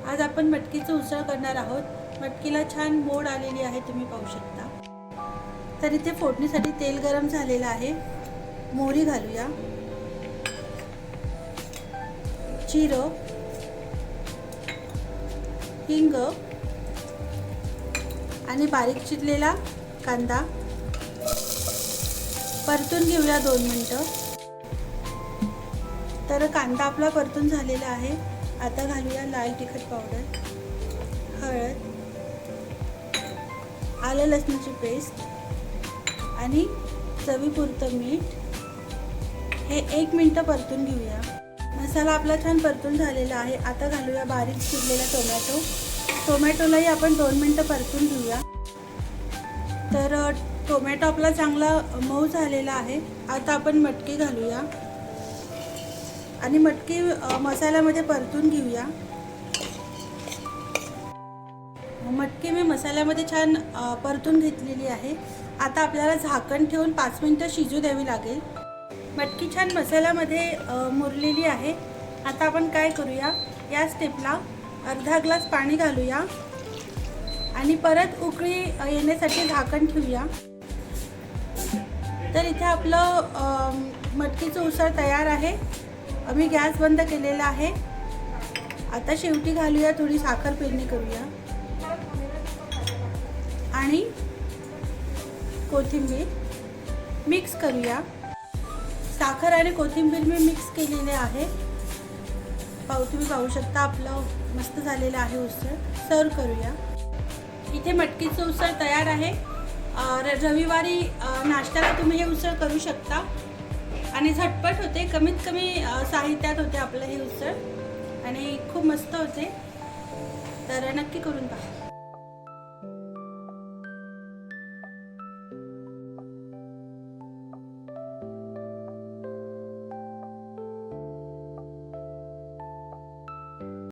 आज आपण मटकीचं उसळ करणार आहोत। मटकीला छान मोड आलेली आहे, तुम्ही पाहू शकता। तर इथे फोडणीसाठी तेल गरम झालेलं आहे। मोहरी घालूया, जिरं, हिंग आणि बारीक चिरलेला कांदा परतून घेऊया 2 मिनिटं। तर कांदा आपला परतून झालेला आहे। आता घालूया लाल तिखट पावडर, हळद, आलं लसणाची पेस्ट आणि चवीपुरतं मीठ। हे 1 मिनिट परतून घेऊया। मसाला आपला छान परतून झालेला आहे। आता घालूया बारीक चिरलेला टोमॅटो। टोमॅटोलाही आपण 2 मिनिटं परतून घेऊया। तर टोमॅटो आपला चांगला मऊ झालेला आहे। आता आपण मटकी घालूया आणि मटकी मसाल्यामध्ये परतून घेऊया। मटकी मी मसाल्यामध्ये छान परतून घेतलेली आहे। आता आपल्याला झाकण ठेवून 5 मिनिटं शिजू द्यावी लागेल। मटकी छान मसाल्यामध्ये मुरलेली आहे। आता आपण काय करूया, या स्टेपला अर्धा ग्लास पाणी घालूया आणि परत उकळी येण्यासाठी झाकण ठेवूया। तर इथे आपलं मटकीचं उसळ तयार आहे। मी गॅस बंद केलेला आहे। आता शेवटी घालूया थोडी साखर पेरणी करूया आणि कोथिंबीर मिक्स करूया। साखर आणि कोथिंबीर मी मिक्स केलेले आहे। तुम्ही पाहू शकता आपलं मस्त झालेलं आहे उसळ। सर्व करूया। इथे मटकीचं उसळ तयार आहे। रविवारी नाश्त्याला तुम्ही हे उसळ करू शकता आणि झटपट होते। कमीत कमी साहित्यात होते आपलं हे उसळ आणि खूप मस्त होते। तर नक्की करून पहा।